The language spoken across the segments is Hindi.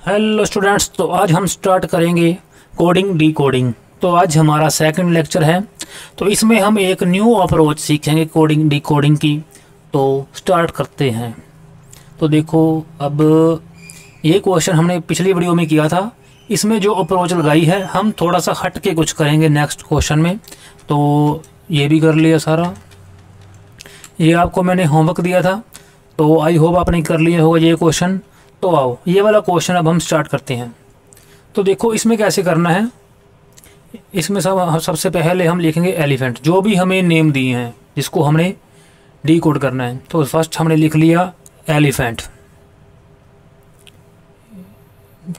हेलो स्टूडेंट्स, तो आज हम स्टार्ट करेंगे कोडिंग डी कोडिंग। तो आज हमारा सेकंड लेक्चर है। तो इसमें हम एक न्यू अप्रोच सीखेंगे कोडिंग डी कोडिंग की। तो स्टार्ट करते हैं। तो देखो, अब ये क्वेश्चन हमने पिछली वीडियो में किया था। इसमें जो अप्रोच लगाई है हम थोड़ा सा हट के कुछ करेंगे नेक्स्ट क्वेश्चन में। तो ये भी कर लिया सारा। ये आपको मैंने होमवर्क दिया था, तो आई होप आपने कर लिया होगा ये क्वेश्चन। तो आओ, ये वाला क्वेश्चन अब हम स्टार्ट करते हैं। तो देखो इसमें कैसे करना है। इसमें सबसे पहले हम लिखेंगे एलिफेंट, जो भी हमें नेम दिए हैं जिसको हमने डी कोड करना है। तो फर्स्ट हमने लिख लिया एलिफेंट।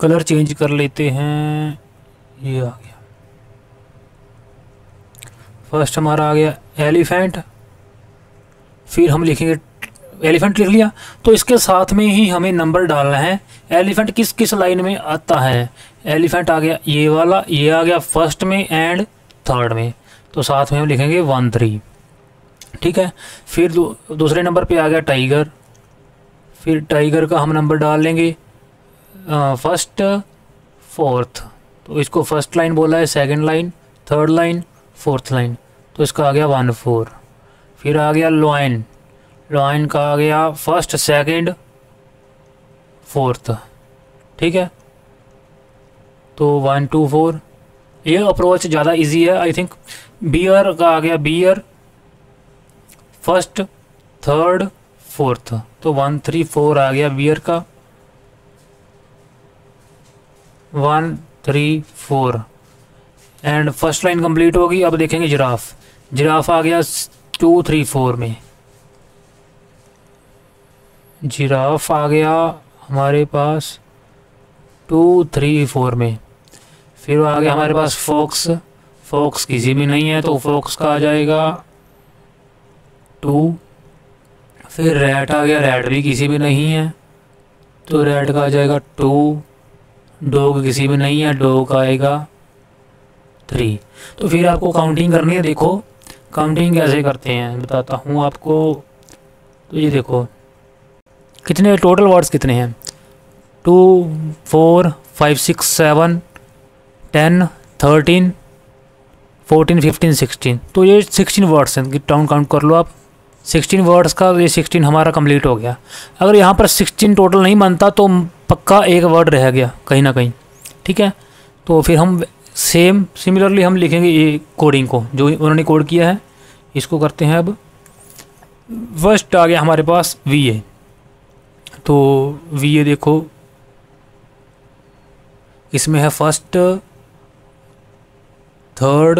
कलर चेंज कर लेते हैं, ये आ गया। फर्स्ट हमारा आ गया एलिफेंट। फिर हम लिखेंगे एलिफेंट, लिख लिया। तो इसके साथ में ही हमें नंबर डालना है। एलिफेंट किस किस लाइन में आता है। एलिफेंट आ गया ये वाला, ये आ गया फर्स्ट में एंड थर्ड में। तो साथ में हम लिखेंगे 1 3, ठीक है। फिर दूसरे नंबर पे आ गया टाइगर। फिर टाइगर का हम नंबर डाल लेंगे फर्स्ट फोर्थ। तो इसको फर्स्ट लाइन बोला है, second line, third line, fourth line. तो इसका आ गया 1 4। फिर आ गया लॉइन। लॉइन का आ गया फर्स्ट सेकंड फोर्थ, ठीक है। तो 1 2 4। ये अप्रोच ज़्यादा इजी है आई थिंक। बियर का आ गया बियर, फर्स्ट थर्ड फोर्थ। तो 1 3 4 आ गया बियर का, 1 3 4। एंड फर्स्ट लाइन कंप्लीट होगी। अब देखेंगे जिराफ। जिराफ आ गया 2 3 4 में। जिराफ आ गया हमारे पास 2 3 4 में। फिर आ गया हमारे पास फॉक्स। फॉक्स किसी भी नहीं है तो फॉक्स का आ जाएगा 2। फिर रैट आ गया, रैट भी किसी भी नहीं है तो रैट का आ जाएगा 2। डॉग किसी में नहीं है, डॉग का आएगा 3। तो फिर आपको काउंटिंग करनी है। देखो काउंटिंग कैसे करते हैं बताता हूँ आपको। तो ये देखो कितने टोटल वर्ड्स कितने हैं। 2 4 5 6 7 10 13 14 15 16। तो ये 16 वर्ड्स हैं। काउंट कर लो आप। 16 वर्ड्स का ये 16 हमारा कंप्लीट हो गया। अगर यहाँ पर 16 टोटल नहीं बनता तो पक्का एक वर्ड रह गया कहीं ना कहीं, ठीक है। तो फिर हम सिमिलरली हम लिखेंगे ये कोडिंग को जो उन्होंने कोड किया है। इसको करते हैं। अब फर्स्ट आ गया हमारे पास VA। तो VA देखो इसमें है फर्स्ट थर्ड,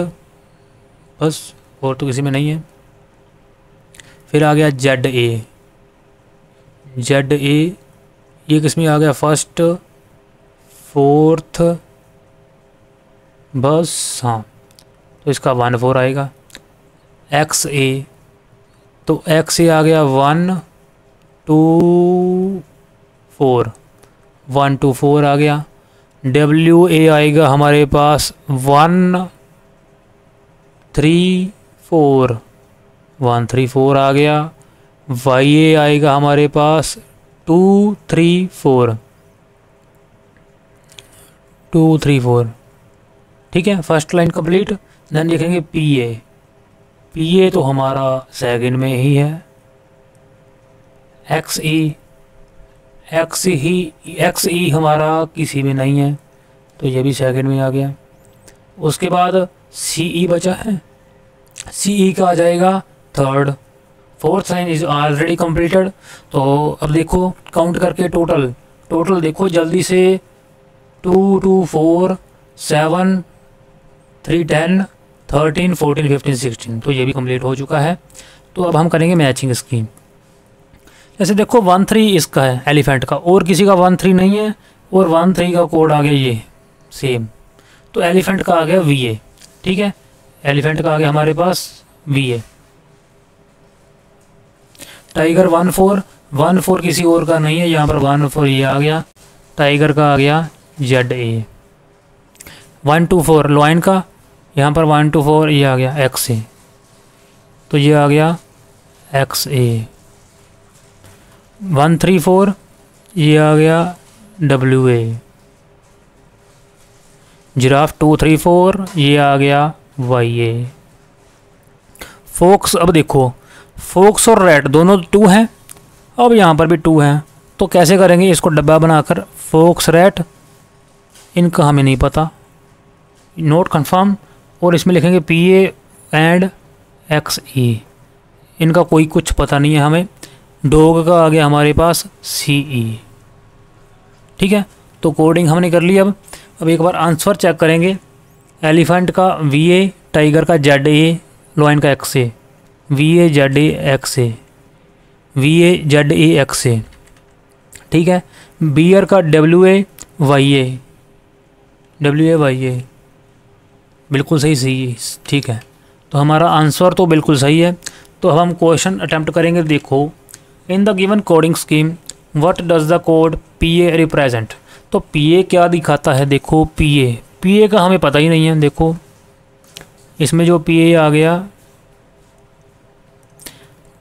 बस और तो किसी में नहीं है। फिर आ गया ZA। ये किस में आ गया, फर्स्ट फोर्थ, बस हाँ। तो इसका 1 4 आएगा। XA, तो XA आ गया 1 2 4, 1 2 4 आ गया। WA आएगा हमारे पास 1 3 4, 1 3 4 आ गया। YA आएगा हमारे पास 2 3 4, 2 3 4, ठीक है। First line complete. देन लिखेंगे PA तो हमारा सेकंड में ही है। XE हमारा किसी में नहीं है तो ये भी सेकंड में आ गया। उसके बाद CE बचा है। CE का आ जाएगा third. Fourth line is already completed. तो अब देखो काउंट करके टोटल देखो जल्दी से। 2 2 4 7 3 10 13 14 15 16। तो ये भी कंप्लीट हो चुका है। तो अब हम करेंगे मैचिंग स्कीम। जैसे देखो 1 3 इसका है एलिफेंट का, और किसी का 1 3 नहीं है, और 1 3 का कोड आ गया ये सेम। तो एलिफेंट का आ गया VA, ठीक है। एलिफेंट का आ गया हमारे पास VA। टाइगर 1 4 किसी और का नहीं है, यहाँ पर 1 4 ये आ गया। टाइगर का आ गया ZA। 1 2 4 लॉइन का, यहाँ पर 1 2 4 ये आ गया XA। तो ये आ गया XA। 1 3 4 ये आ गया WA। जिराफ 2 3 4, ये आ गया वाई ए। फोक्स, अब देखो फोक्स और रैट दोनों 2 हैं, अब यहाँ पर भी 2 हैं, तो कैसे करेंगे इसको डब्बा बनाकर, फोक्स रैट, इनका हमें नहीं पता, नोट कंफर्म, और इसमें लिखेंगे पी ए एंड एक्स ई, इनका कोई कुछ पता नहीं है हमें। डॉग का आ गया हमारे पास सी ई। ठीक है, तो कोडिंग हमने कर ली। अब एक बार आंसर चेक करेंगे। एलिफेंट का वी ए, टाइगर का जेड ए, लॉयन का X A, V A Z A X A, V A Z A X A. ठीक है, बियर का W A Y A, W A Y A, बिल्कुल सही। ठीक है, तो हमारा आंसर तो बिल्कुल सही है। तो अब हम क्वेश्चन अटैम्प्ट करेंगे। देखो, in the given coding scheme what does the code P A represent. तो पी ए क्या दिखाता है, देखो पी ए का हमें पता ही नहीं है। देखो इसमें जो पी ए आ गया,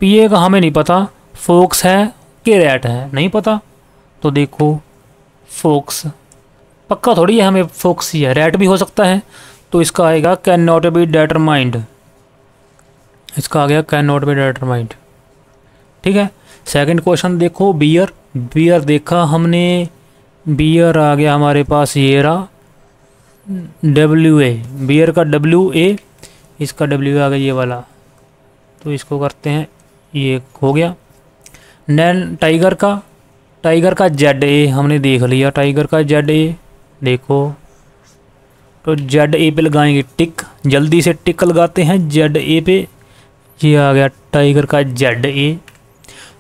पी ए का हमें नहीं पता, फोक्स है कि रैट है नहीं पता। तो देखो फोक्स पक्का थोड़ी है, हमें फोक्स ही है, रैट भी हो सकता है। तो इसका आएगा कैन नॉट बी डिटरमाइंड, इसका आ गया कैन नॉट बी डिटरमाइंड। ठीक है, सेकंड क्वेश्चन देखो, बियर देखा हमने, बियर आ गया हमारे पास, ये रहा डब्ल्यू ए, बियर का डब्ल्यू ए, इसका डब्ल्यू आ गया ये वाला, तो इसको करते हैं, ये हो गया। नैन टाइगर का जेड ए हमने देख लिया, टाइगर का जेड ए देखो, तो जेड ए पे लगाएंगे टिक, जल्दी से टिक लगाते हैं जेड ए पे, ये आ गया टाइगर का Z A.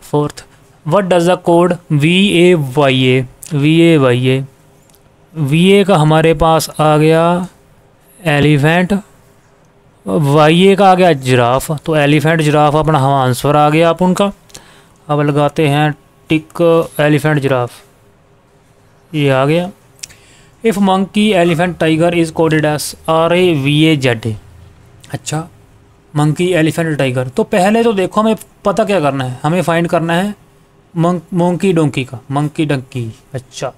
Fourth, what does the code V A Y A, V A Y A, V A का हमारे पास आ गया एलिफेंट, वाई ए का आ गया जिराफ, तो एलिफेंट जिराफ अपना हम आंसर आ गया आप उनका। अब लगाते हैं टिक एलिफेंट जिराफ, ये आ गया। If monkey elephant tiger is coded S R A V A Z ए। अच्छा, मंकी एलिफेंट टाइगर, तो पहले तो देखो हमें पता क्या करना है, हमें फाइंड करना है मोंकी डोंकी का, मंकी डंकी। अच्छा,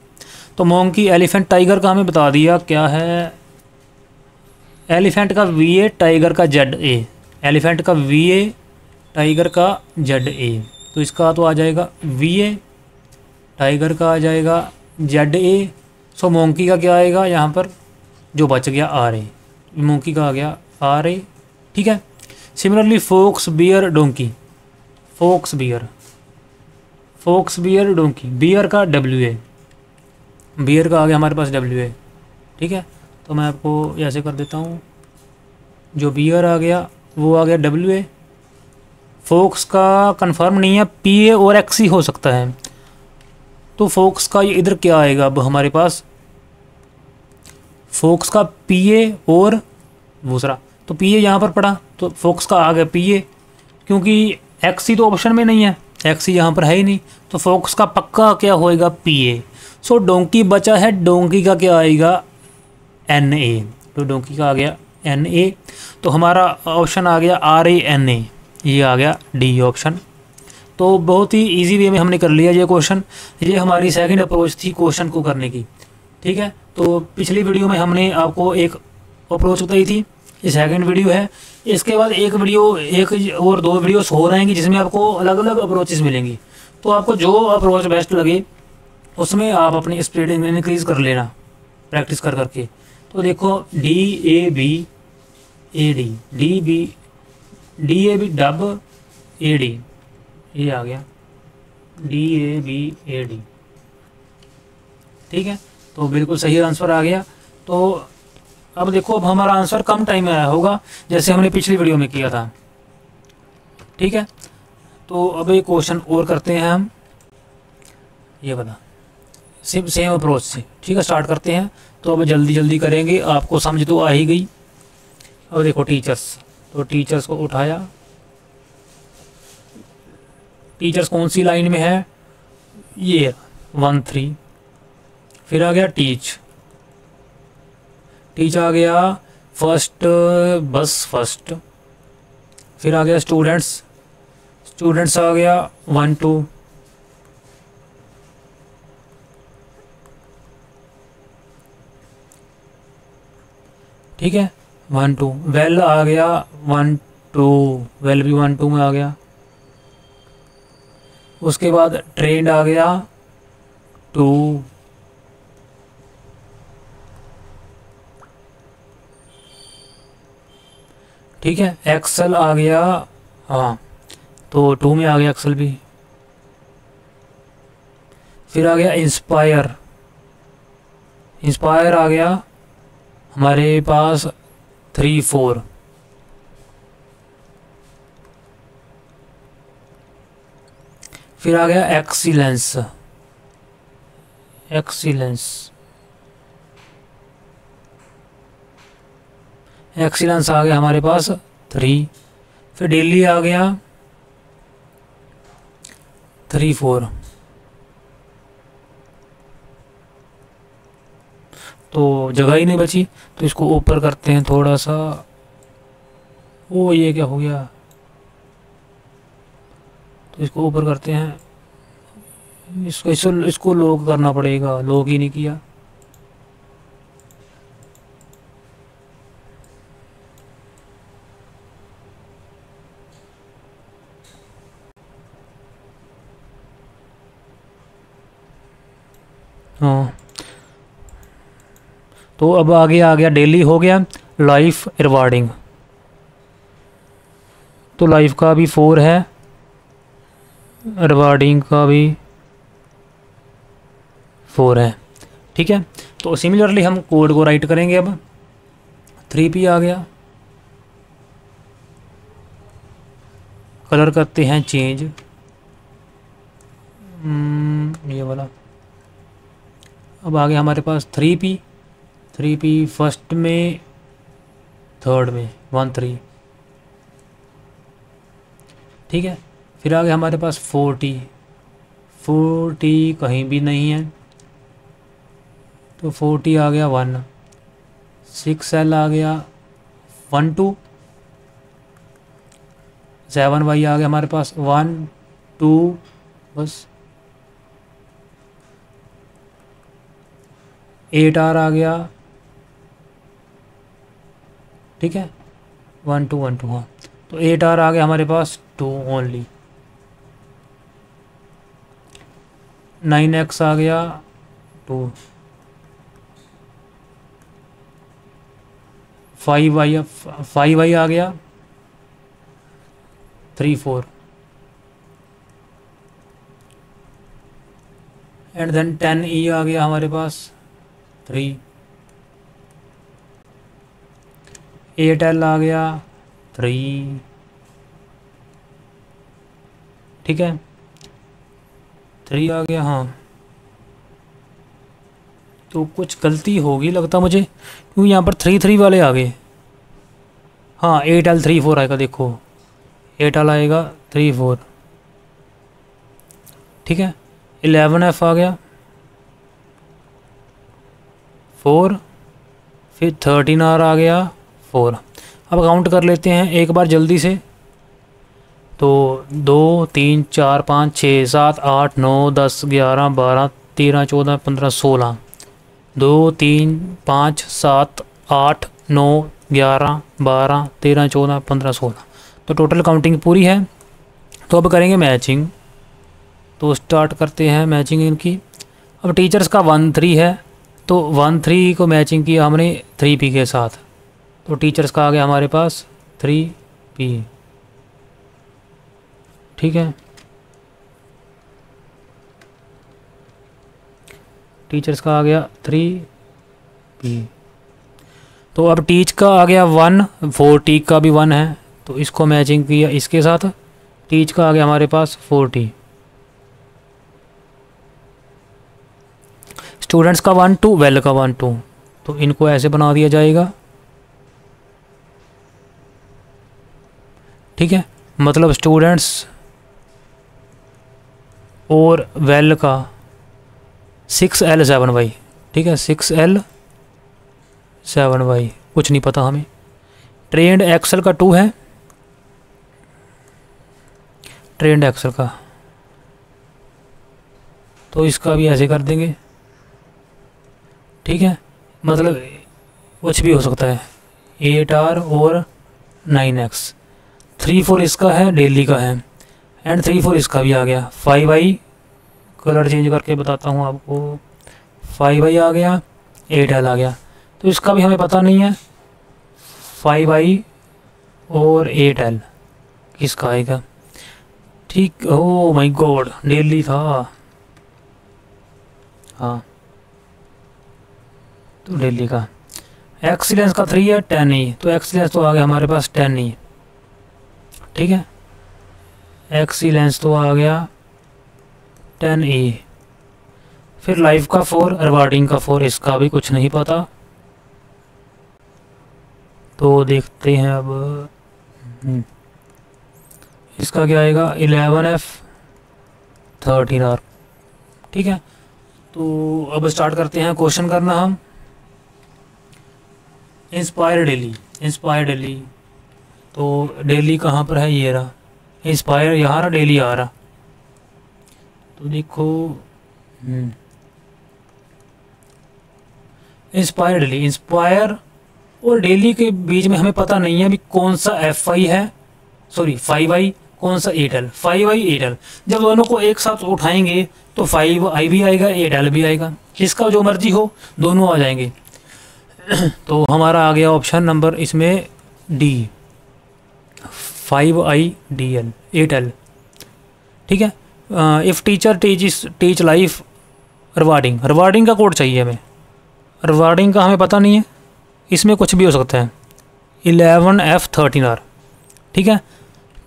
तो मोंकी एलिफेंट टाइगर का हमें बता दिया क्या है, एलिफेंट का वी ए, टाइगर का जेड ए, एलिफेंट का वी ए, टाइगर का जेड ए, तो इसका तो आ जाएगा वी ए, टाइगर का आ जाएगा जेड ए। सो मोंकी का क्या आएगा यहाँ पर, जो बच गया आर ए, मोंकी का आ गया आर ए। ठीक है, similarly fox bear donkey, fox bear donkey, bear का डब्ल्यू ए, बियर का आ गया हमारे पास डब्ल्यू ए। ठीक है, तो मैं आपको ऐसे कर देता हूँ, जो बियर आ गया वो आ गया डब्ल्यू ए। फोक्स का कंफर्म नहीं है, पी ए और एक्स ही हो सकता है, तो फोक्स का ये इधर क्या आएगा अब हमारे पास, फोक्स का पी ए और दूसरा, तो पी ए यहाँ पर पड़ा, तो फोक्स का आ गया पी ए, क्योंकि एक्स ही तो ऑप्शन में नहीं है, एक्स ही यहाँ पर है ही नहीं, तो फोक्स का पक्का क्या होएगा पी ए। सो डोंकी बचा है, डोंकी का क्या आएगा एन ए, तो डोंकी का आ गया एन ए, तो हमारा ऑप्शन आ गया आर ए एन ए, ये आ गया डी ऑप्शन। तो बहुत ही इजी वे में हमने कर लिया ये क्वेश्चन, ये हमारी सेकंड अप्रोच थी क्वेश्चन को करने की। ठीक है, तो पिछली वीडियो में हमने आपको एक अप्रोच बताई थी, ये सेकंड वीडियो है। इसके बाद एक और दो वीडियोस हो रहेंगी जिसमें आपको अलग अलग अप्रोचेस मिलेंगी, तो आपको जो अप्रोच बेस्ट लगे उसमें आप अपनी स्पीड इंक्रीज़ कर लेना प्रैक्टिस कर करके। तो देखो D A B A D, D A B D A D, ये आ गया D A B A D. ठीक है, तो बिल्कुल सही आंसर आ गया। तो अब देखो, अब हमारा आंसर कम टाइम में आया होगा जैसे हमने पिछली वीडियो में किया था। ठीक है, तो अब एक क्वेश्चन और करते हैं हम, ये बता सेम अप्रोच से। ठीक है, स्टार्ट करते हैं। तो अब जल्दी करेंगे, आपको समझ तो आ ही गई। अब देखो टीचर्स, तो टीचर्स को उठाया, टीचर्स कौन सी लाइन में है, ये 1 3, फिर आ गया टीच आ गया फर्स्ट, बस फर्स्ट, फिर आ गया स्टूडेंट्स आ गया 1 2, ठीक है 1 2, वेल आ गया 1 2, वेल भी 1 2 में आ गया। उसके बाद ट्रेंड आ गया 2, ठीक है एक्सल आ गया, हाँ तो 2 में आ गया एक्सल भी। फिर आ गया इंस्पायर, इंस्पायर आ गया हमारे पास 3 4। फिर आ गया एक्सीलेंस, एक्सीलेंस, एक्सीलेंस आ गया हमारे पास 3। फिर डेली आ गया 3 4। तो जगह ही नहीं बची, तो इसको ऊपर करते हैं थोड़ा सा। ओ ये क्या हो गया, तो इसको ऊपर करते हैं, इसको लॉक करना पड़ेगा, लॉक ही नहीं किया। हाँ तो अब आगे आ गया डेली हो गया, लाइफ रिवार्डिंग, तो लाइफ का भी 4 है, रिवार्डिंग का भी 4 है। ठीक है तो सिमिलरली हम कोड को राइट करेंगे। अब 3p आ गया, कलर करते हैं चेंज, ये वाला। अब आ गया हमारे पास 3p, 3p फर्स्ट में थर्ड में 1 3, ठीक है। फिर आ गया हमारे पास 4t, 4t कहीं भी नहीं है, तो 4t आ गया 1। 6l आ गया 1 2, 7y आ गया हमारे पास 1 2 बस। 8r आ गया, ठीक है 1 2 1 2, हाँ तो 8r आ गया हमारे पास 2 ओनली। 9x आ गया 2, 5y आ गया 3 4, एंड देन 10e आ गया हमारे पास 3, 8l आ गया 3, ठीक है 3 आ गया। हाँ तो कुछ गलती होगी लगता मुझे, क्यों यहाँ पर 3 3 वाले आ गए। हाँ 8l 3 4 आएगा, देखो 8l आएगा 3 4, ठीक है 11f आ गया 4, फिर 13r आ गया 4। अब काउंट कर लेते हैं एक बार जल्दी से, तो 2 3 4 5 6 7 8 9 10 11 12 13 14 15 16, 2 3 5 7 8 9 11 12 13 14 15 16, तो टोटल काउंटिंग पूरी है। तो अब करेंगे मैचिंग, तो स्टार्ट करते हैं मैचिंग इनकी। अब टीचर्स का 1 3 है, तो 1 3 को मैचिंग किया हमने 3p के साथ, तो टीचर्स का आ गया हमारे पास 3p, ठीक है टीचर्स का आ गया 3p। तो अब टीच का आ गया 1, 4t का भी 1 है, तो इसको मैचिंग किया इसके साथ, टीच का आ गया हमारे पास 4t। स्टूडेंट्स का 1 2, वेल का 1 2, तो इनको ऐसे बना दिया जाएगा, ठीक है मतलब स्टूडेंट्स और वेल का 6l 7y, ठीक है 6l 7y, कुछ नहीं पता हमें। ट्रेंड एक्सेल का 2 है, ट्रेंड एक्सेल का, तो इसका भी ऐसे कर देंगे, ठीक है मतलब कुछ भी हो सकता है, 8R और 9X। 3-4 इसका है, दिल्ली का है, एंड 3-4 इसका भी आ गया। 5i कलर चेंज करके बताता हूँ आपको, 5i आ गया, 8L आ गया। तो इसका भी हमें पता नहीं है 5i और 8L किसका आएगा। ठीक, ओ माय गॉड, दिल्ली था। हाँ, तो दिल्ली का। एक्सीलेंस का 3 है, 10E, तो एक्सीलेंस तो आ गया हमारे पास 10E। ठीक है, एक्सीलेंस तो आ गया 10E। फिर लाइफ का 4, रिवार्डिंग का 4, इसका भी कुछ नहीं पता। तो देखते हैं अब इसका क्या आएगा, 11F 13R। ठीक है, तो अब स्टार्ट करते हैं क्वेश्चन करना हम। इंस्पायर दिल्ली, इंस्पायर दिल्ली, तो दिल्ली कहाँ पर है, ये रहा इंस्पायर, यहाँ रहा दिल्ली आ रहा। तो देखो इंस्पायर दिल्ली, इंस्पायर और दिल्ली के बीच में हमें पता नहीं है अभी कौन सा FI है, सॉरी 5i, कौन सा 8L। 5i 8L जब दोनों को एक साथ उठाएंगे तो 5i भी आएगा, 8L भी आएगा, इसका जो मर्जी हो दोनों आ जाएंगे। तो हमारा आ गया ऑप्शन नंबर इसमें D, 5i DL 8L। ठीक है, if teacher teach life rewarding, rewarding का कोड चाहिए हमें, रिवार्डिंग का हमें पता नहीं है, इसमें कुछ भी हो सकता है। 11F 13R। ठीक है,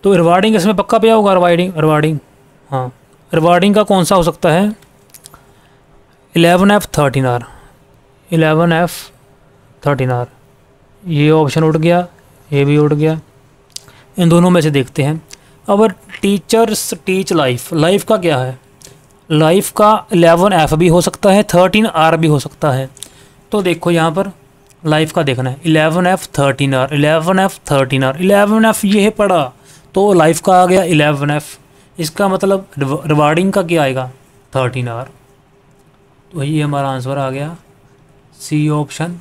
तो रिवार्डिंग इसमें पक्का पे होगा, रिवार्डिंग हाँ, रिवार्डिंग का कौन सा हो सकता है, 11F 13R, 11F 13R। ये ऑप्शन उठ गया, ये भी उठ गया, इन दोनों में से देखते हैं। अब टीचर्स टीच लाइफ, लाइफ का क्या है, लाइफ का 11F भी हो सकता है, 13R भी हो सकता है। तो देखो यहाँ पर लाइफ का देखना है, 11F 13R, 11F 13R, 11F ये है पढ़ा, तो लाइफ का आ गया 11F। इसका मतलब रिवार्डिंग का क्या आएगा, 13R। तो ये हमारा आंसर आ गया C ऑप्शन,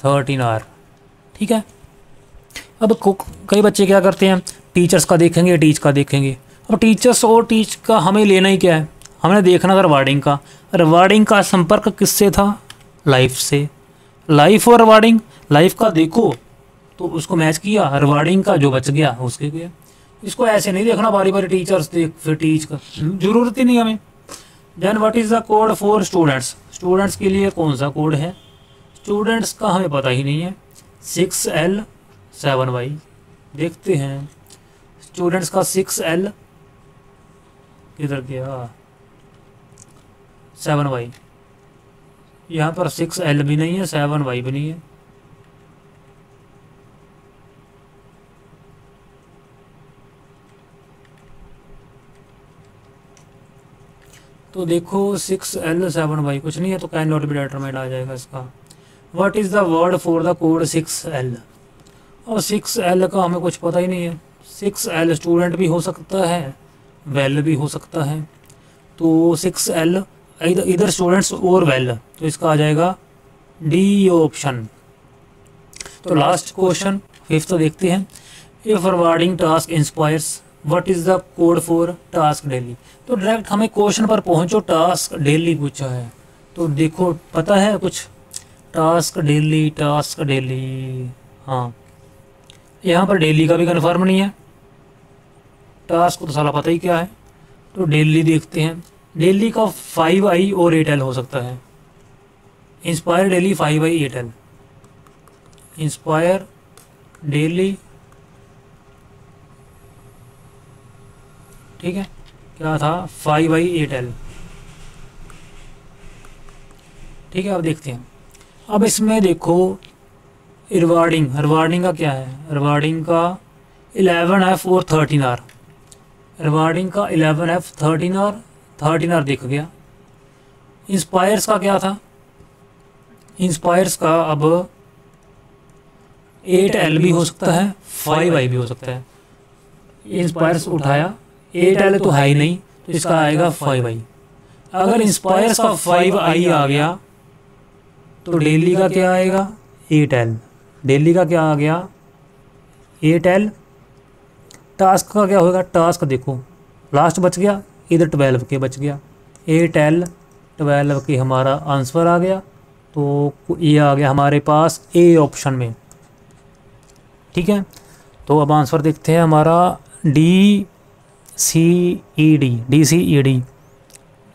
13R। ठीक है, अब कई बच्चे क्या करते हैं, टीचर्स का देखेंगे, टीच का देखेंगे। अब टीचर्स और टीच का हमें लेना ही क्या है, हमने देखना था रिवार्डिंग का। रिवार्डिंग का संपर्क किससे था, लाइफ से। लाइफ और रिवार्डिंग, लाइफ का देखो तो उसको मैच किया, रिवार्डिंग का जो बच गया उसके गया। इसको ऐसे नहीं देखना बारी बारी, टीचर्स देख फिर टीच का, जरूरत ही नहीं हमें। Then what is the code for students, students के लिए कौन सा कोड है, स्टूडेंट्स का हमें पता ही नहीं है। 6L 7y, देखते हैं स्टूडेंट्स का 6L किधर गया, 7y, यहाँ पर 6L भी नहीं है, 7y भी नहीं है। तो देखो 6L 7y कुछ नहीं है, तो कैन नॉट बी डिटरमाइंड आ जाएगा इसका। What is the word for the code 6L, और 6L का हमें कुछ पता ही नहीं है। 6L स्टूडेंट भी हो सकता है, वेल भी हो सकता है। तो 6L इधर स्टूडेंट्स और वेल, तो इसका आ जाएगा D ऑप्शन। तो लास्ट क्वेश्चन 5th देखते हैं। If rewarding task inspires, what is the code for task daily. तो डायरेक्ट हमें क्वेश्चन पर पहुंचो, टास्क डेली पूछा है। तो देखो पता है कुछ, टास्क डेली, टास्क डेली, हाँ यहाँ पर डेली का भी कन्फर्म नहीं है, टास्क तो साला पता ही क्या है। तो डेली देखते हैं, डेली का 5i और 8L हो सकता है। Inspire daily 5i 8L, inspire daily, ठीक है, क्या था 5i 8L। ठीक है, अब देखते हैं। अब इसमें देखो रिवार्डिंग, रिवार्डिंग का क्या है, रिवार्डिंग का 11F और 13R, रिवार्डिंग का 11F 13R, 13R दिख गया। इंस्पायर्स का क्या था, इंस्पायर्स का अब 8L भी हो सकता है, 5i भी हो सकता है। इंस्पायर्स उठाया, 8L तो है ही नहीं, तो इसका आएगा 5i। अगर इंस्पायर्स का 5i आ गया तो डेली का क्या आएगा 8L। डेली का क्या आ गया 8L। टास्क का क्या होगा, टास्क देखो लास्ट बच गया, इधर 12 के बच गया, 8L 12 के हमारा आंसर आ गया। तो ये आ गया हमारे पास ए ऑप्शन में। ठीक है, तो अब आंसर देखते हैं हमारा DCED, DCED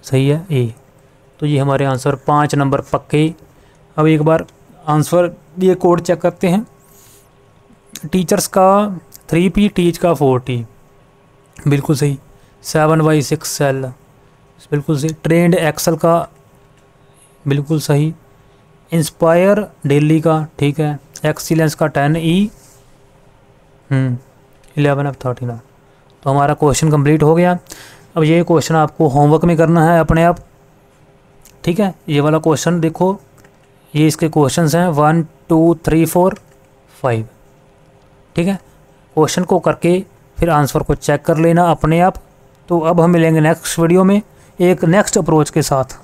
सही है ए। तो ये हमारे आंसर 5 नंबर पक्के। अब एक बार आंसर ये कोड चेक करते हैं। टीचर्स का 3P, टीच का 4T, बिल्कुल सही। 7/6 सेल, बिल्कुल सही। ट्रेंड एक्सेल का बिल्कुल सही। इंस्पायर डेली का, ठीक है। एक्सीलेंस का 10E 11F39। तो हमारा क्वेश्चन कंप्लीट हो गया। अब ये क्वेश्चन आपको होमवर्क में करना है अपने आप, ठीक है। ये वाला क्वेश्चन देखो, ये इसके क्वेश्चंस हैं 1 2 3 4 5, ठीक है। क्वेश्चन को करके फिर आंसर को चेक कर लेना अपने आप। तो अब हम मिलेंगे नेक्स्ट वीडियो में एक नेक्स्ट अप्रोच के साथ।